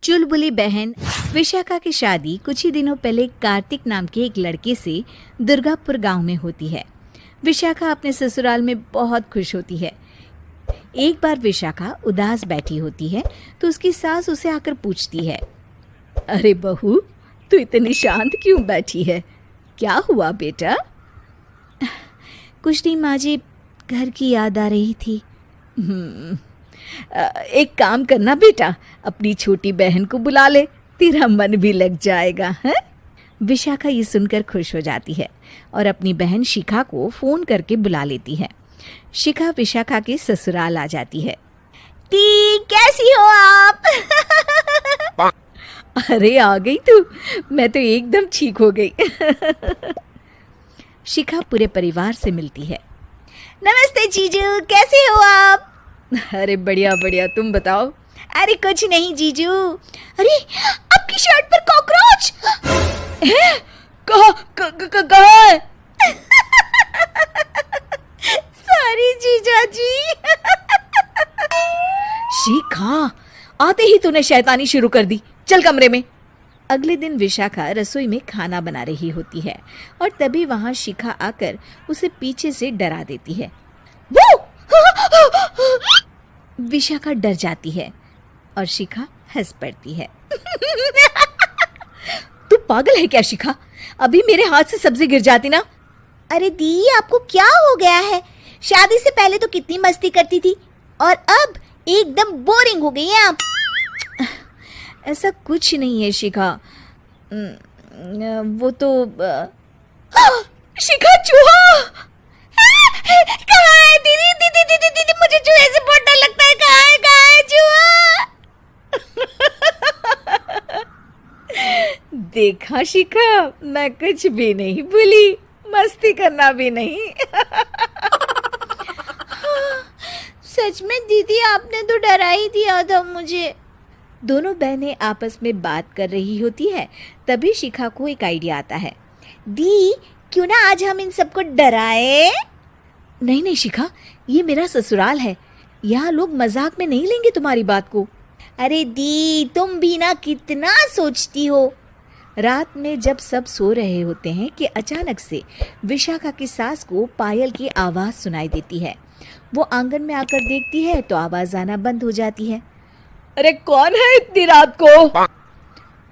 चुलबुली बहन विशाखा की शादी कुछ ही दिनों पहले कार्तिक नाम के एक लड़के से दुर्गापुर गांव में होती है। विशाखा अपने ससुराल में बहुत खुश होती है। एक बार विशाखा उदास बैठी होती है तो उसकी सास उसे आकर पूछती है, अरे बहू, तू इतनी शांत क्यों बैठी है? क्या हुआ बेटा? कुछ नहीं माँ जी, घर की याद आ रही थी। एक काम करना बेटा, अपनी छोटी बहन को बुला ले, तेरा मन भी लग जाएगा है। विशाखा ये सुनकर खुश हो जाती है और अपनी बहन शिखा को फोन करके बुला लेती है। शिखा विशाखा के ससुराल आ जाती है। टी, कैसी हो आप? अरे आ गई तू, मैं तो एकदम ठीक हो गई। शिखा पूरे परिवार से मिलती है। नमस्ते जीजू, कैसे हो आप? अरे बढ़िया बढ़िया, तुम बताओ। अरे कुछ नहीं जीजू। अरे आपकी शर्ट पर कॉकरोच है? कहाँ है? सॉरी जीजा जी। शिखा, आते ही तूने शैतानी शुरू कर दी, चल कमरे में। अगले दिन विशाखा रसोई में खाना बना रही होती है और तभी वहां शिखा आकर उसे पीछे से डरा देती है। वो! विशाखा डर जाती है और शिखा हंस पड़ती है। तू पागल है क्या शिखा? अभी मेरे हाथ से सब्जी गिर जाती ना। अरे दी, आपको क्या हो गया है? शादी से पहले तो कितनी मस्ती करती थी और अब एकदम बोरिंग हो गई हैं आप। ऐसा कुछ नहीं है शिखा, वो तो शिखा, चूहा कहाँ है? दीदी दीदी दीदी दीदी, मुझे चूहे से बहुत डर लगता है। कहाँ है चूहा? देखा शिखा, मैं कुछ भी नहीं भूली, मस्ती करना भी नहीं। सच में दीदी, आपने तो डरा ही दिया था मुझे। दोनों बहनें आपस में बात कर रही होती है। तभी शिखा को एक आइडिया आता है। दी, क्यों ना आज हम इन सबको डराए? नहीं नहीं शिखा, ये मेरा ससुराल है, यहाँ लोग मजाक में नहीं लेंगे तुम्हारी बात को। अरे दी, तुम भी ना कितना सोचती हो। रात में जब सब सो रहे होते हैं कि अचानक से विशाखा की सास को पायल की आवाज़ सुनाई देती है। वो आंगन में आकर देखती है तो आवाज़ आना बंद हो जाती है। अरे कौन है इतनी रात को?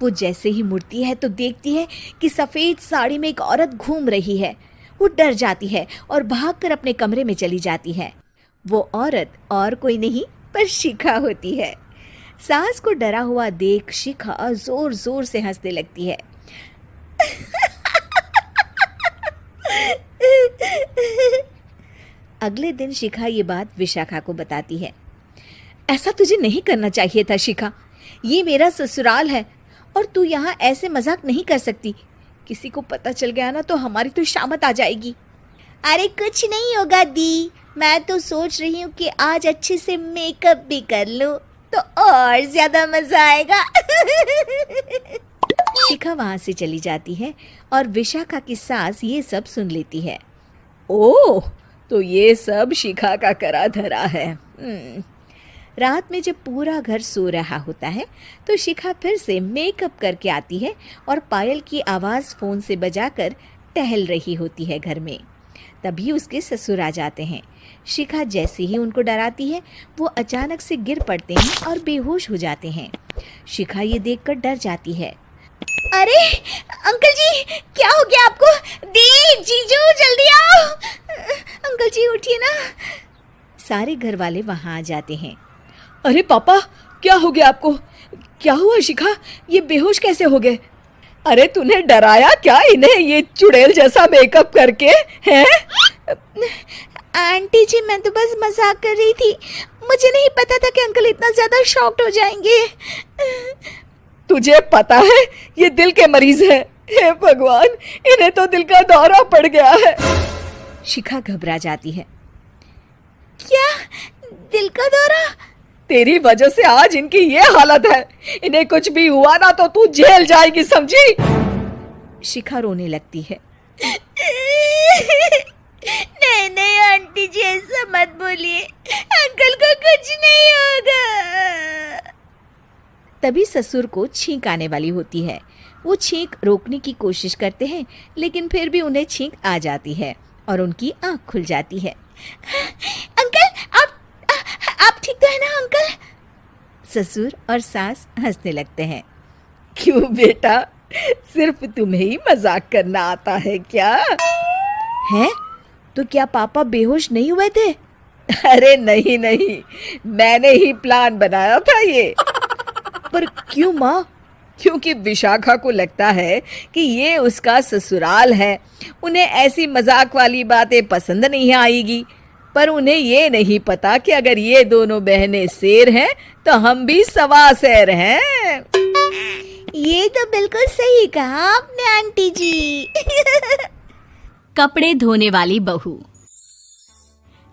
वो जैसे ही मुड़ती है तो देखती है कि सफ़ेद साड़ी में एक औरत घूम रही है। वो डर जाती है और भागकर अपने कमरे में चली जाती है। वो औरत और कोई नहीं पर शिखा होती है। सास को डरा हुआ देख शिखा जोर जोर से हंसने लगती है। अगले दिन शिखा ये बात विशाखा को बताती है। ऐसा तुझे नहीं करना चाहिए था शिखा, ये मेरा ससुराल है और तू यहाँ ऐसे मजाक नहीं कर सकती। किसी को पता चल गया ना तो हमारी तो शामत आ जाएगी। अरे कुछ नहीं होगा दी, मैं तो सोच रही हूँ कि आज अच्छे से मेकअप भी कर लूँ तो और ज्यादा मजा आएगा। शिखा वहां से चली जाती है और विशाखा की सास ये सब सुन लेती है। ओह, तो ये सब शिखा का करा धरा है। रात में जब पूरा घर सो रहा होता है तो शिखा फिर से मेकअप करके आती है और पायल की आवाज़ फ़ोन से बजाकर टहल रही होती है घर में। तभी उसके ससुर आ जाते हैं। शिखा जैसे ही उनको डराती है वो अचानक से गिर पड़ते हैं और बेहोश हो जाते हैं। शिखा ये देखकर डर जाती है। अरे अंकल जी, क्या हो गया आपको? दी, जीजू, जल्दी आओ। अंकल जी उठिए ना। सारे घर वाले वहाँ आ जाते हैं। अरे पापा, क्या हो गया आपको? क्या हुआ शिखा, ये बेहोश कैसे हो गए? अरे तूने डराया क्या इन्हें ये चुड़ैल जैसा मेकअप करके हैं? आंटी जी, मैं तो बस मजाक कर रही थी, मुझे नहीं पता था कि अंकल इतना ज्यादा शॉक्ड हो जाएंगे। तुझे पता है ये दिल के मरीज हैं। हे भगवान, इन्हें तो दिल का दौरा पड़ गया है। शिखा घबरा जाती है। क्या दिल का दौरा? तेरी वजह से आज इनकी ये हालत है। इन्हें कुछ भी हुआ ना तो तू जेल जाएगी, समझी? शिखा रोने लगती है। नहीं नहीं आंटी जी, ऐसा मत बोलिए, अंकल को कुछ नहीं होगा। तभी ससुर को छींक आने वाली होती है। वो छींक रोकने की कोशिश करते हैं, लेकिन फिर भी उन्हें छींक आ जाती है और उनकी आंख खुल जाती है। अंकल, आप ठीक तो है ना अंकल? ससुर और सास हंसने लगते हैं। क्यों बेटा, सिर्फ तुम्हें ही मजाक करना आता है क्या? है? तो क्या पापा बेहोश नहीं हुए थे? अरे नहीं, मैंने ही प्लान बनाया था ये। पर क्यों माँ? क्योंकि विशाखा को लगता है कि ये उसका ससुराल है, उन्हें ऐसी मजाक वाली बातें पसंद नहीं आएगी। पर उन्हें ये नहीं पता कि अगर ये दोनों बहनें शेर हैं तो हम भी सवा शेर हैं। ये तो बिल्कुल सही कहा आपने आंटी जी। कपड़े धोने वाली बहू।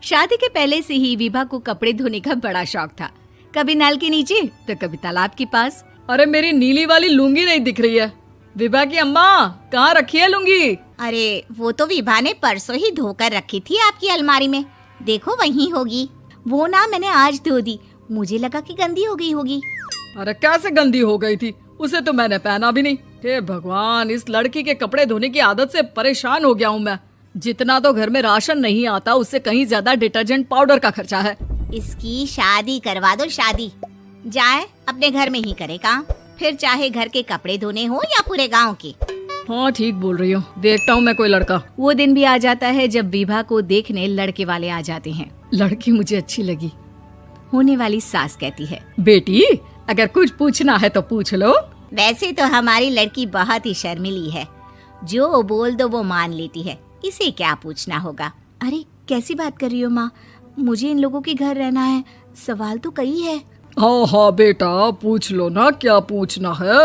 शादी के पहले से ही विभा को कपड़े धोने का बड़ा शौक था। कभी नल के नीचे तो कभी तालाब के पास। अरे मेरी नीली वाली लुंगी नहीं दिख रही है। विभा की अम्मा, कहाँ रखी है लुंगी? अरे वो तो विभा ने परसों ही धोकर रखी थी आपकी अलमारी में, देखो वहीं होगी। वो ना मैंने आज धो दी, मुझे लगा कि गंदी हो गई होगी। अरे कैसे गंदी हो गई थी? उसे तो मैंने पहना भी नहीं। हे भगवान, इस लड़की के कपड़े धोने की आदत से परेशान हो गया हूँ मैं। जितना तो घर में राशन नहीं आता, उससे कहीं ज्यादा डिटर्जेंट पाउडर का खर्चा है। इसकी शादी करवा दो, शादी। जाए अपने घर में ही करे काम, फिर चाहे घर के कपड़े धोने हो या पूरे गांव के। हाँ ठीक बोल रही हो, देखता हूँ मैं कोई लड़का। वो दिन भी आ जाता है जब विभा को देखने लड़के वाले आ जाते हैं। लड़की मुझे अच्छी लगी। होने वाली सास कहती है, बेटी अगर कुछ पूछना है तो पूछ लो। वैसे तो हमारी लड़की बहुत ही शर्मीली है, जो बोल दो वो मान लेती है, इसे क्या पूछना होगा। अरे कैसी बात कर रही हो माँ, मुझे इन लोगों के घर रहना है, सवाल तो कई है। हाँ बेटा, पूछ लो ना, क्या पूछना है।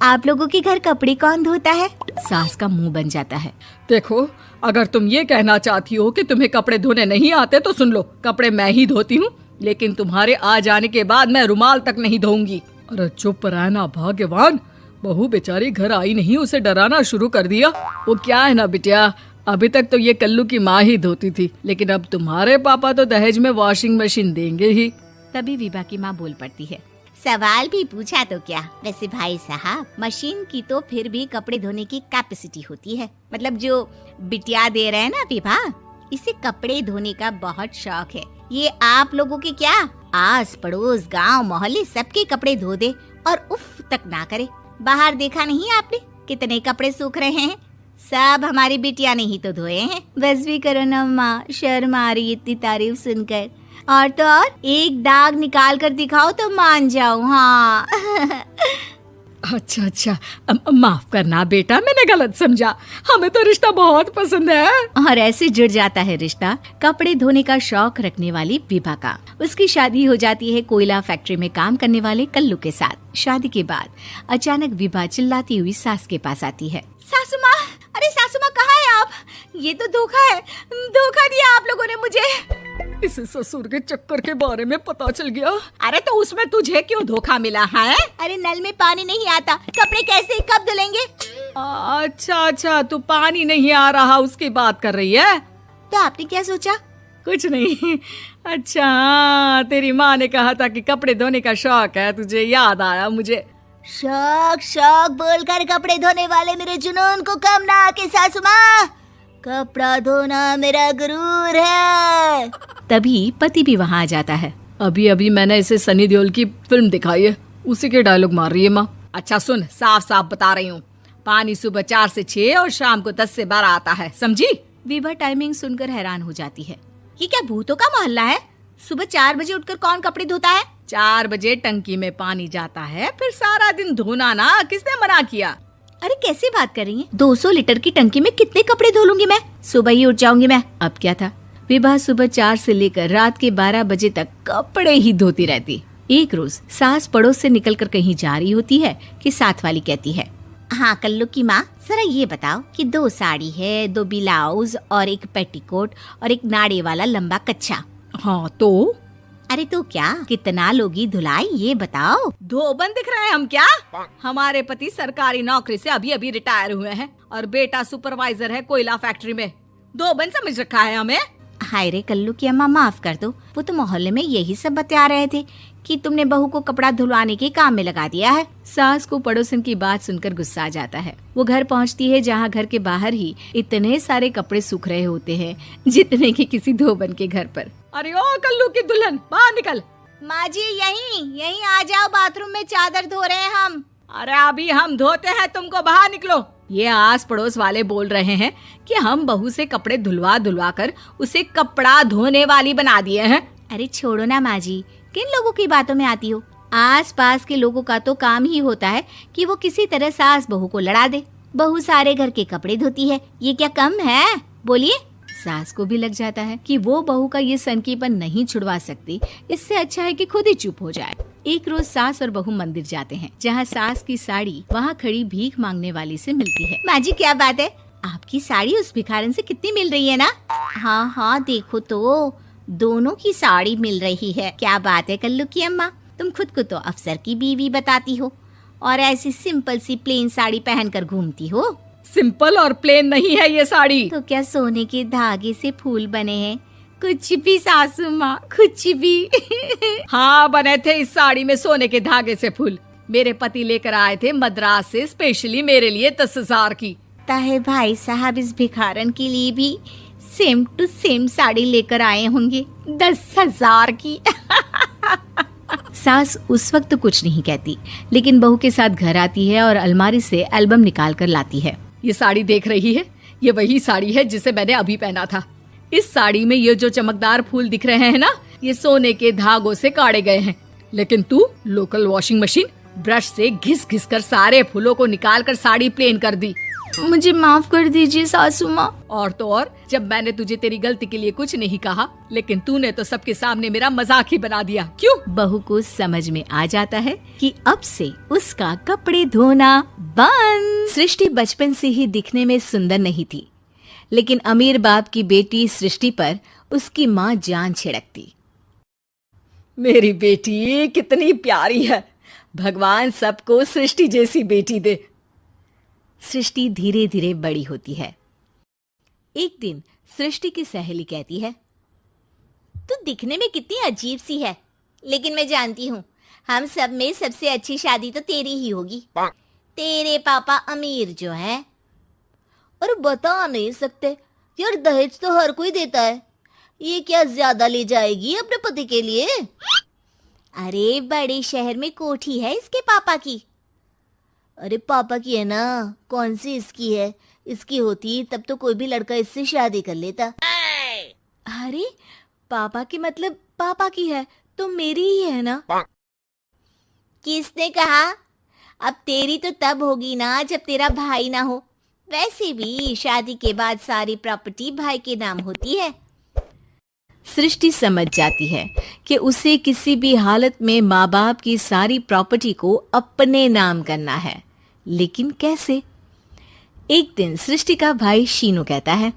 आप लोगों के घर कपड़े कौन धोता है? सास का मुंह बन जाता है। देखो, अगर तुम ये कहना चाहती हो कि तुम्हें कपड़े धोने नहीं आते तो सुन लो, कपड़े मैं ही धोती हूँ, लेकिन तुम्हारे आ जाने के बाद मैं रुमाल तक नहीं धोऊंगी। अरे चुप रहना भाग्यवान, बहू बेचारी घर आई नहीं, उसे डराना शुरू कर दिया। वो क्या है ना बिटिया, अभी तक तो ये कल्लू की माँ ही धोती थी, लेकिन अब तुम्हारे पापा तो दहेज में वॉशिंग मशीन देंगे ही। तभी विभा की माँ बोल पड़ती है, सवाल भी पूछा तो क्या। वैसे भाई साहब, मशीन की तो फिर भी कपड़े धोने की कैपेसिटी होती है। मतलब जो बिटिया दे रहे हैं ना विभा, इसे कपड़े धोने का बहुत शौक है। ये आप लोगों के क्या, आस पड़ोस गांव मोहल्ले सबके कपड़े धो दे और उफ तक ना करे। बाहर देखा नहीं आपने कितने कपड़े सूख रहे हैं? सब हमारी बिटिया ने ही तो धोए हैं। बस भी करो ना माँ, शर्म आ रही इतनी तारीफ सुनकर। और तो और एक दाग निकाल कर दिखाओ तो मान जाओ। हाँ। अच्छा, माफ करना बेटा, मैंने गलत समझा। हमें तो रिश्ता बहुत पसंद है। और ऐसे जुड़ जाता है रिश्ता कपड़े धोने का शौक रखने वाली विभा का। उसकी शादी हो जाती है कोयला फैक्ट्री में काम करने वाले कल्लू के साथ। शादी के बाद अचानक विभा चिल्लाती हुई सास के पास आती है। सासू माँ, अरे सासू माँ कहाँ है आप? ये तो धोखा है, धोखा दिया आप लोगों ने मुझे। इस ससुर के चक्कर के बारे में पता चल गया। अरे तो उसमें तुझे क्यों धोखा मिला है? अरे नल में पानी नहीं आता, कपड़े कैसे कब धुलेंगे? अच्छा, तू पानी नहीं आ रहा उसकी बात कर रही है। तो आपने क्या सोचा? कुछ नहीं। अच्छा, तेरी माँ ने कहा था कि कपड़े धोने का शौक है तुझे, याद आया मुझे। शौक बोलकर कपड़े धोने वाले मेरे जुनून को कम ना आके सासू माँ, कपड़ा धोना मेरा गुरूर है। तभी पति भी वहाँ आ जाता है। अभी मैंने इसे सनी देओल की फिल्म दिखाई है, उसी के डायलॉग मार रही है माँ। अच्छा सुन, साफ बता रही हूँ, पानी सुबह 4 से 6 और शाम को 10 से 12 आता है, समझी? विभा टाइमिंग सुनकर हैरान हो जाती है। ये क्या भूतों का मोहल्ला है? सुबह 4 बजे उठकर कौन कपड़े धोता है? 4 बजे टंकी में पानी जाता है, फिर सारा दिन धोना ना, किसने मना किया? अरे कैसी बात कर रही हैं? 200 लीटर की टंकी में कितने कपड़े धो लूंगी मैं? सुबह ही उठ जाऊंगी मैं। अब क्या था, विभा सुबह 4 से लेकर रात के 12 बजे तक कपड़े ही धोती रहती। एक रोज सास पड़ोस से निकलकर कहीं जा रही होती है कि साथ वाली कहती है, हाँ कल्लू की माँ, जरा ये बताओ कि 2 साड़ी है, 2 ब्लाउज और एक पेटीकोट और एक नाड़े वाला लंबा कच्छा। हाँ तो? अरे तो क्या, कितना लोगी धुलाई ये बताओ। धोबन दिख रहे हैं हम क्या? हमारे पति सरकारी नौकरी से अभी रिटायर हुए हैं और बेटा सुपरवाइजर है कोयला फैक्ट्री में। धोबन समझ रखा है हमें। हाय रे कल्लू की अम्मा, माफ कर दो, वो तो मोहल्ले में यही सब बता रहे थे कि तुमने बहू को कपड़ा धुलवाने के काम में लगा दिया है। सास को पड़ोसन की बात सुनकर गुस्सा आ जाता है। वो घर पहुंचती है जहां घर के बाहर ही इतने सारे कपड़े सूख रहे होते हैं जितने कि किसी धोबन के घर पर। अरे ओ कल्लू की दुल्हन, बाहर निकल। माँ जी यहीं आ जाओ, बाथरूम में चादर धो रहे हैं हम। अरे अभी हम धोते हैं, तुमको बाहर निकलो। ये आस पड़ोस वाले बोल रहे हैं कि हम बहू से कपड़े धुलवा कर उसे कपड़ा धोने वाली बना दिए हैं। अरे छोड़ो ना माँ जी, किन लोगों की बातों में आती हो। आस पास के लोगों का तो काम ही होता है कि वो किसी तरह सास बहू को लड़ा दे। बहू सारे घर के कपड़े धोती है, ये क्या कम है? बोलिए। सास को भी लग जाता है कि वो बहू का ये सनकीपन नहीं छुड़वा सकती, इससे अच्छा है कि खुद ही चुप हो जाए। एक रोज सास और बहू मंदिर जाते हैं, जहाँ सास की साड़ी वहाँ खड़ी भीख मांगने वाली से मिलती है। माँ जी क्या बात है, आपकी साड़ी उस भिखारन से कितनी मिल रही है ना? हाँ देखो तो दोनों की साड़ी मिल रही है। क्या बात है कल्लू की अम्मा, तुम खुद को तो अफसर की बीवी बताती हो और ऐसी सिंपल सी प्लेन साड़ी पहनकर घूमती हो। सिंपल और प्लेन नहीं है ये साड़ी। तो क्या सोने के धागे से फूल बने हैं? कुछ भी सासू माँ, कुछ भी। हाँ बने थे इस साड़ी में सोने के धागे से फूल। मेरे पति लेकर आए थे मद्रास से स्पेशली मेरे लिए 10,000 की। ताहे भाई साहब इस भिखारन के लिए भी सेम टू सेम साड़ी लेकर आए होंगे 10,000 की। सास उस वक्त तो कुछ नहीं कहती, लेकिन बहू के साथ घर आती है और अलमारी से एल्बम निकाल कर लाती है। ये साड़ी देख रही है, ये वही साड़ी है जिसे मैंने अभी पहना था। इस साड़ी में ये जो चमकदार फूल दिख रहे हैं ना, ये सोने के धागों से काढ़े गए हैं। लेकिन तू लोकल वॉशिंग मशीन ब्रश से घिस घिस कर सारे फूलों को निकाल कर साड़ी प्लेन कर दी। मुझे माफ कर दीजिए सासू माँ। और तो और, जब मैंने तुझे तेरी गलती के लिए कुछ नहीं कहा, लेकिन तूने तो सबके सामने मेरा मजाक ही बना दिया। क्यों? बहू को समझ में आ जाता है कि अब से उसका कपड़े धोना बंद। सृष्टि बचपन से ही दिखने में सुंदर नहीं थी, लेकिन अमीर बाप की बेटी सृष्टि पर उसकी माँ जान छिड़कती। मेरी बेटी कितनी प्यारी है, भगवान सबको सृष्टि जैसी बेटी दे। सृष्टि धीरे धीरे बड़ी होती है। एक दिन सृष्टि की सहेली कहती है, तू दिखने में कितनी अजीब सी है, लेकिन मैं जानती हूँ हम सब में सबसे अच्छी शादी तो तेरी ही होगी। तेरे पापा अमीर जो है। और बता नहीं सकते यार, दहेज तो हर कोई देता है, ये क्या ज्यादा ले जाएगी अपने पति के लिए? अरे बड़े शहर में कोठी है इसके पापा की। अरे पापा की है ना, कौन सी इसकी है? इसकी होती तब तो कोई भी लड़का इससे शादी कर लेता। अरे पापा की मतलब पापा की है तो मेरी ही है ना? किसने कहा? अब तेरी तो तब होगी ना जब तेरा भाई ना हो। वैसे भी शादी के बाद सारी प्रॉपर्टी भाई के नाम होती है। सृष्टि समझ जाती है कि उसे किसी भी हालत में माँ बाप की सारी प्रॉपर्टी को अपने नाम करना है, लेकिन कैसे? एक दिन सृष्टि का भाई शीनू कहता है,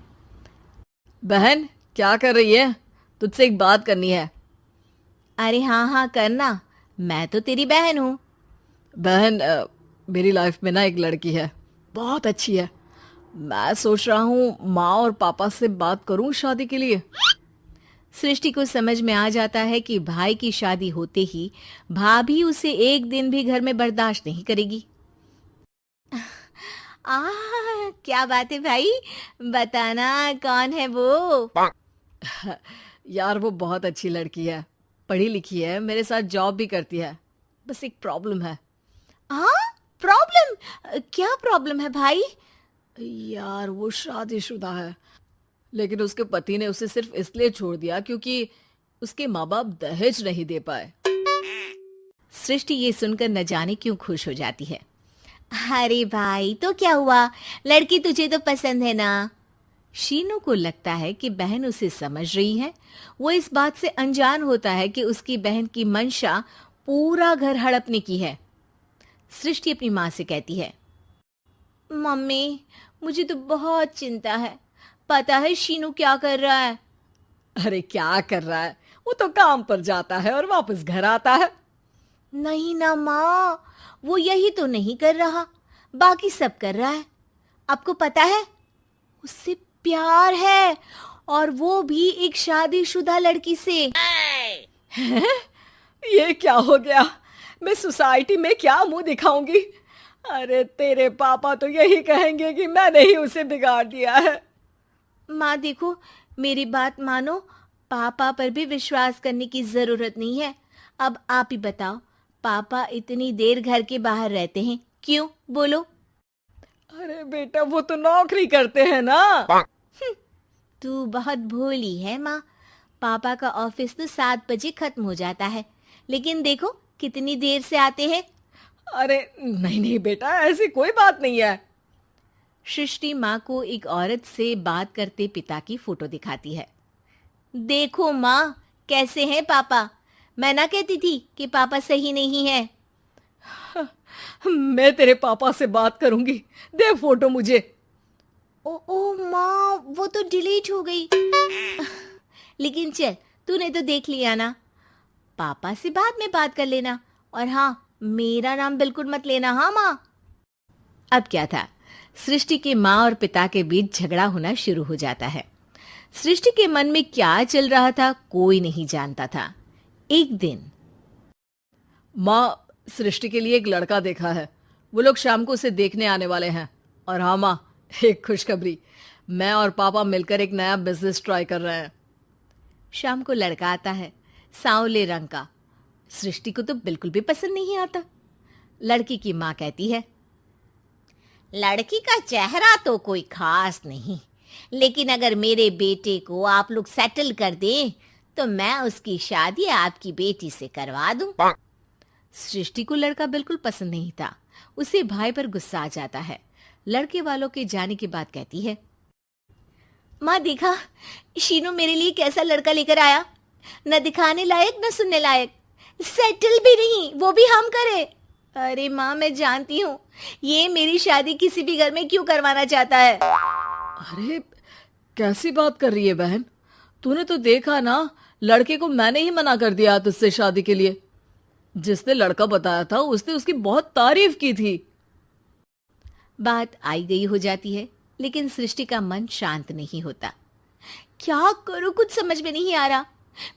बहन क्या कर रही है? तुझसे एक बात करनी है। अरे हाँ करना, मैं तो तेरी बहन हूँ। बहन मेरी लाइफ में ना एक लड़की है, बहुत अच्छी है। मैं सोच रहा हूँ माँ और पापा से बात करूँ शादी के लिए। सृष्टि को समझ में आ जाता है कि भाई की शादी होते ही भाभी उसे एक दिन भी घर में बर्दाश्त नहीं करेगी। क्या बात है भाई, बताना कौन है वो? यार वो बहुत अच्छी लड़की है, पढ़ी लिखी है, मेरे साथ जॉब भी करती है। बस एक प्रॉब्लम है। प्रॉब्लम? क्या प्रॉब्लम है भाई? यार वो शादीशुदा है, लेकिन उसके पति ने उसे सिर्फ इसलिए छोड़ दिया क्योंकि उसके माँ बाप दहेज नहीं दे पाए। सृष्टि ये सुनकर न जाने क्यों खुश हो जाती है। अरे भाई तो क्या हुआ, लड़की तुझे तो पसंद है ना? शीनू को लगता है कि बहन उसे समझ रही है। वो इस बात से अनजान होता है कि उसकी बहन की मंशा पूरा घर हड़पने की है। सृष्टि अपनी माँ से कहती है, मम्मी मुझे तो बहुत चिंता है, पता है शीनू क्या कर रहा है? अरे क्या कर रहा है, वो तो काम पर जाता है और वापस घर आता है। नहीं ना माँ, वो यही तो नहीं कर रहा, बाकी सब कर रहा है। आपको पता है उससे प्यार है, और वो भी एक शादीशुदा लड़की से। हैं? ये क्या हो गया? मैं सोसाइटी में क्या मुंह दिखाऊंगी? अरे तेरे पापा तो यही कहेंगे कि मैंने ही उसे बिगाड़ दिया है। माँ देखो, मेरी बात मानो, पापा पर भी विश्वास करने की जरूरत नहीं है। अब आप ही बताओ, पापा इतनी देर घर के बाहर रहते हैं क्यों, बोलो? अरे बेटा, वो तो नौकरी करते हैं ना। तू बहुत भोली है माँ। पापा का ऑफिस तो 7 बजे खत्म हो जाता है, लेकिन देखो कितनी देर से आते हैं। अरे नहीं नहीं बेटा, ऐसी कोई बात नहीं है। सृष्टि माँ को एक औरत से बात करते पिता की फोटो दिखाती है। देखो माँ, कैसे हैं पापा? मैं ना कहती थी कि पापा सही नहीं है। मैं तेरे पापा से बात करूंगी, दे फोटो मुझे। ओ माँ, वो तो डिलीट हो गई। लेकिन चल, तूने तो देख लिया ना। पापा से बाद में बात कर लेना, और हाँ, मेरा नाम बिल्कुल मत लेना, हाँ माँ। अब क्या था, सृष्टि के माँ और पिता के बीच झगड़ा होना शुरू हो जाता है। सृष्टि के मन में क्या चल रहा था कोई नहीं जानता था। एक दिन माँ, सृष्टि के लिए एक लड़का देखा है, वो लोग शाम को उसे देखने आने वाले हैं। और हाँ माँ, एक खुशखबरी, मैं और पापा मिलकर एक नया बिजनेस ट्राई कर रहे हैं। शाम को लड़का आता है, सांवले रंग का। सृष्टि को तो बिल्कुल भी पसंद नहीं आता। लड़की की माँ कहती है, लड़की का चेहरा तो कोई खास नहीं, लेकिन अगर मेरे बेटे को आप लोग सेटल कर दें तो मैं उसकी शादी आपकी बेटी से करवा दूं। सृष्टि को लड़का बिल्कुल पसंद नहीं था। उसे भाई पर गुस्सा आ जाता है। लड़के वालों के जाने के बाद कहती है, माँ देखा, शीनू मेरे लिए कैसा लड़का लेकर आया, न दिखाने लायक न सुनने लायक, सेटल भी नहीं, वो भी हम करे। अरे माँ, मैं जानती हूँ ये मेरी शादी किसी भी घर में क्यों करवाना चाहता है। अरे कैसी बात कर रही है बहन? तूने तो देखा ना, लड़के को मैंने ही मना कर दिया तुझसे शादी के लिए। जिसने लड़का बताया था उसने उसकी बहुत तारीफ की थी। बात आई गई हो जाती है, लेकिन सृष्टि का मन शांत नहीं होता। क्या करूं, कुछ समझ में नहीं आ रहा।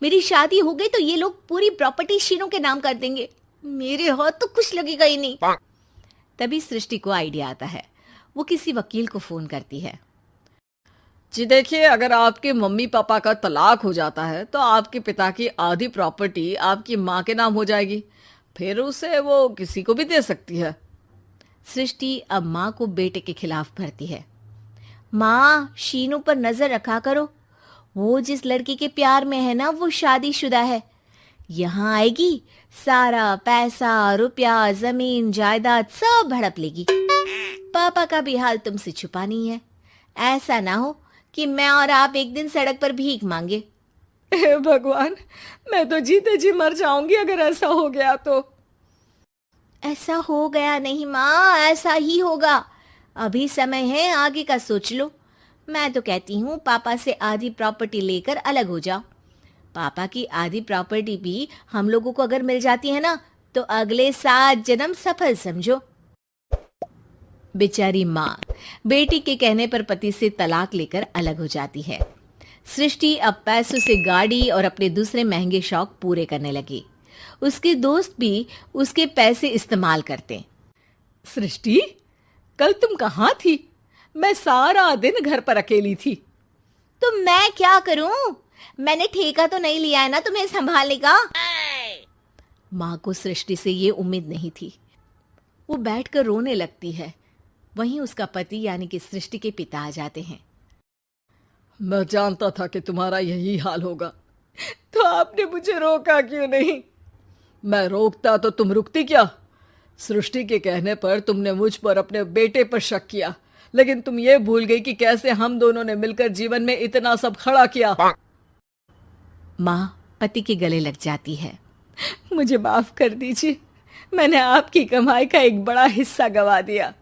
मेरी शादी हो गई तो ये लोग पूरी प्रॉपर्टी शीनू के नाम कर देंगे, मेरे हाथ तो कुछ लगेगा ही नहीं। तभी सृष्टि को आइडिया आता है। वो किसी वकील को फोन करती है। जी देखिए, अगर आपके मम्मी पापा का तलाक हो जाता है तो आपके पिता की आधी प्रॉपर्टी आपकी माँ के नाम हो जाएगी, फिर उसे वो किसी को भी दे सकती है। सृष्टि अब माँ को बेटे के खिलाफ भरती है। माँ, शीनू पर नजर रखा करो, वो जिस लड़की के प्यार में है ना, वो शादीशुदा है। यहाँ आएगी, सारा पैसा, रुपया, जमीन, जायदाद सब हड़प लेगी। पापा का भी हाल तुमसे छुपा नहीं है। ऐसा ना हो कि मैं और आप एक दिन सड़क पर भीख मांगे। हे भगवान, मैं तो जीते जी मर जाऊंगी अगर ऐसा हो गया तो। ऐसा हो गया नहीं माँ, ऐसा ही होगा। अभी समय है, आगे का सोच लो। मैं तो कहती हूँ पापा से आधी प्रॉपर्टी लेकर अलग हो जाओ। पापा की आधी प्रॉपर्टी भी हम लोगों को अगर मिल जाती है ना, तो अगले 7 जन्म सफल समझो। बेचारी माँ बेटी के कहने पर पति से तलाक लेकर अलग हो जाती है। सृष्टि अब पैसों से गाड़ी और अपने दूसरे महंगे शौक पूरे करने लगी। उसके दोस्त भी उसके पैसे इस्तेमाल करते। सृष्टि, कल तुम कहाँ थी? मैं सारा दिन घर पर अकेली थी। तो मैं क्या करूं? मैंने ठेका तो नहीं लिया है ना तुम्हें संभालने का। माँ को सृष्टि से ये उम्मीद नहीं थी। वो बैठकर रोने लगती है। वहीं उसका पति यानी कि सृष्टि के पिता आ जाते हैं। मैं जानता था कि तुम्हारा यही हाल होगा, तो आपने मुझे रोका क्यों नहीं? मैं रोकता तो तुम रुकती क्या? सृष्टि के कहने पर तुमने मुझ पर, अपने बेटे पर शक किया, लेकिन तुम ये भूल गई कि कैसे हम दोनों ने मिलकर जीवन में इतना सब खड़ा किया। माँ पति के गले लग जाती है। मुझे माफ कर दीजिए, मैंने आपकी कमाई का एक बड़ा हिस्सा गवा दिया।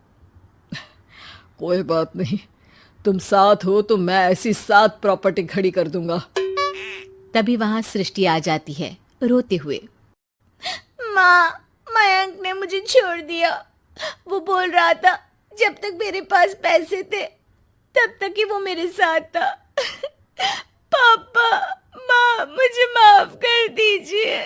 कोई बात नहीं, तुम साथ हो तो मैं ऐसी 7 प्रॉपर्टी खड़ी कर दूंगा। तभी वहां सृष्टि आ जाती है रोते हुए। माँ, मयंक ने मुझे छोड़ दिया। वो बोल रहा था जब तक मेरे पास पैसे थे तब तक ही वो मेरे साथ था। पापा, माँ मुझे माफ कर दीजिए।